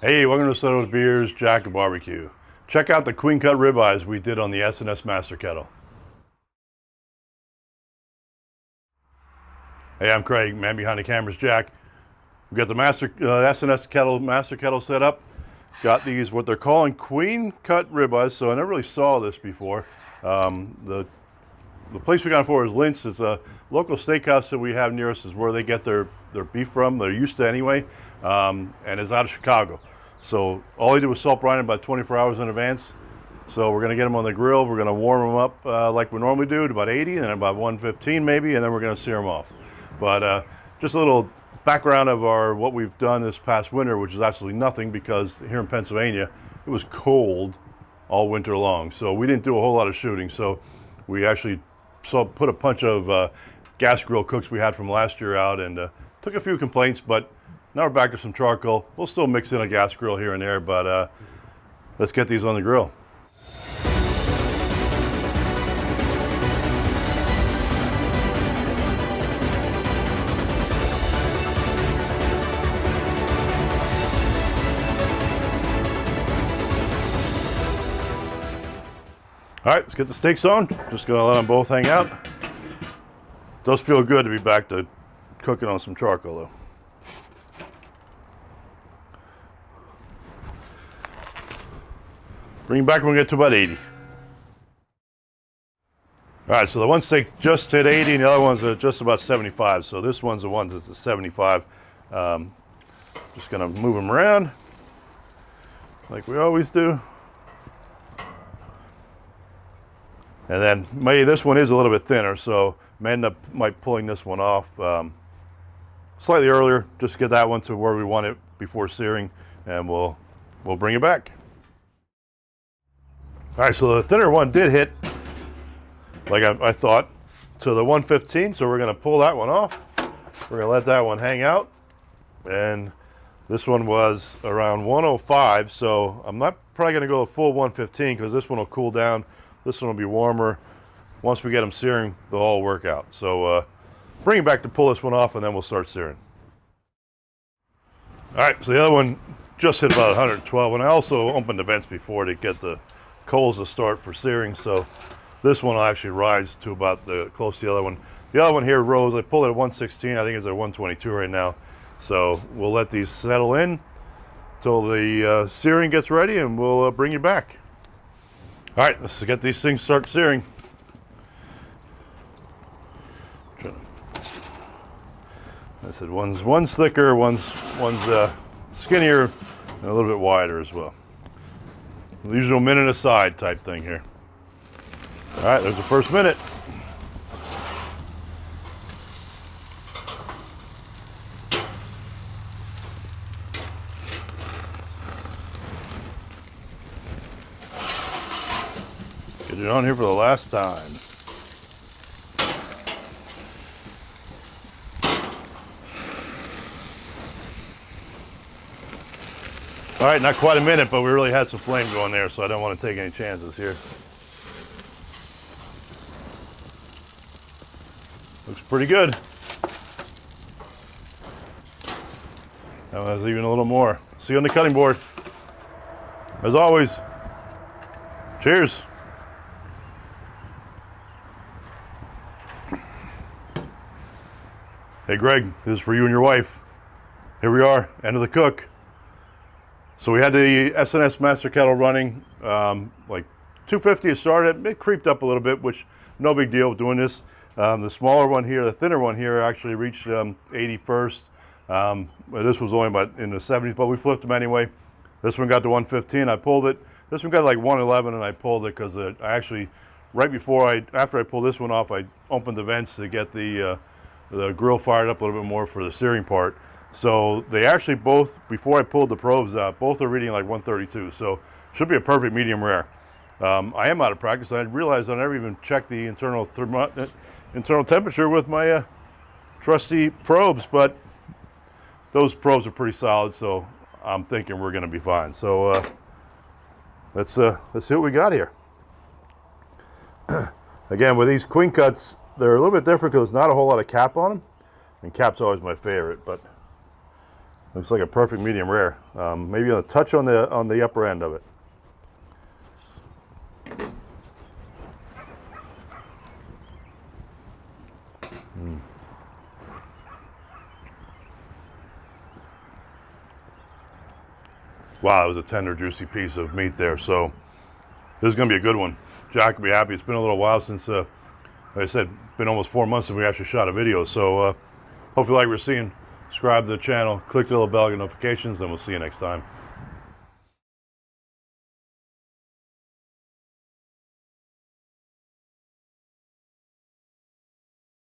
Hey, welcome to Slow N beersjackofbbq. Check out the queen cut ribeyes we did on the SNS MasterKettle. Hey, I'm Craig, man behind the camera's Jack. We got the SNS MasterKettle set up. Got these, what they're calling queen cut ribeyes, so I never really saw this before. The place we got it for is Linz. It's a local steakhouse that we have near us, is where they get their beef from. They're used to anyway, and it's out of Chicago. So all they did was salt brine about 24 hours in advance. So we're gonna get them on the grill. We're gonna warm them up like we normally do, to about 80 and about 115 maybe, and then we're gonna sear them off. But just a little background of what we've done this past winter, which is absolutely nothing, because here in Pennsylvania it was cold all winter long. So we didn't do a whole lot of shooting. So we actually put a bunch of gas grill cooks we had from last year out, and took a few complaints, but now we're back to some charcoal. We'll still mix in a gas grill here and there, but let's get these on the grill. All right, let's get the steaks on. Just gonna let them both hang out. Does feel good to be back to cooking on some charcoal though. Bring it back when we get to about 80. All right, so the one steak just hit 80 and the other one's at just about 75. So this one's the one that's at 75. Just gonna move them around like we always do. And then maybe this one is a little bit thinner, so may end up pulling this one off slightly earlier, just to get that one to where we want it before searing, and we'll bring it back. All right, so the thinner one did hit, like I thought, to the 115, so we're gonna pull that one off. We're gonna let that one hang out, and this one was around 105, so I'm not probably gonna go a full 115, because this one will cool down. This one will be warmer. Once we get them searing, they'll all work out. So bring it back to pull this one off, and then we'll start searing. All right, so the other one just hit about 112, and I also opened the vents before to get the coals to start for searing. So this one will actually rise to about close to the other one. The other one here rose. I pulled it at 116. I think it's at 122 right now. So we'll let these settle in till the searing gets ready, and we'll bring you back. All right, let's get these things start searing. I said one's thicker, one's skinnier, and a little bit wider as well. The usual minute aside type thing here. All right, there's the first minute. Get it on here for the last time. All right, not quite a minute, but we really had some flame going there, so I don't want to take any chances here. Looks pretty good. That was even a little more. See you on the cutting board. As always, cheers. Hey Greg, this is for you and your wife. Here we are, end of the cook. So we had the SNS MasterKettle running, like 250 it started. It creeped up a little bit, which no big deal doing this. The smaller one here, the thinner one here, actually reached 80 first. This was only about in the 70s, but we flipped them anyway. This one got to 115, I pulled it. This one got like 111 and I pulled it because I actually, after I pulled this one off, I opened the vents to get the grill fired up a little bit more for the searing part. So they actually both, before I pulled the probes out, both are reading like 132. So should be a perfect medium rare. I am out of practice. I realized I never even checked the internal temperature with my trusty probes, but those probes are pretty solid. So I'm thinking we're going to be fine. So let's see what we got here. Again, with these queen cuts, they're a little bit different because there's not a whole lot of cap on them, and cap's always my favorite. But Looks like a perfect medium rare. Maybe a touch on the upper end of it. Wow, that was a tender, juicy piece of meat there. So this is going to be a good one. Jack will be happy. It's been a little while since, like I said, been almost 4 months since we actually shot a video. So hope you like what we're seeing. Subscribe to the channel, click the little bell, get notifications, and we'll see you next time.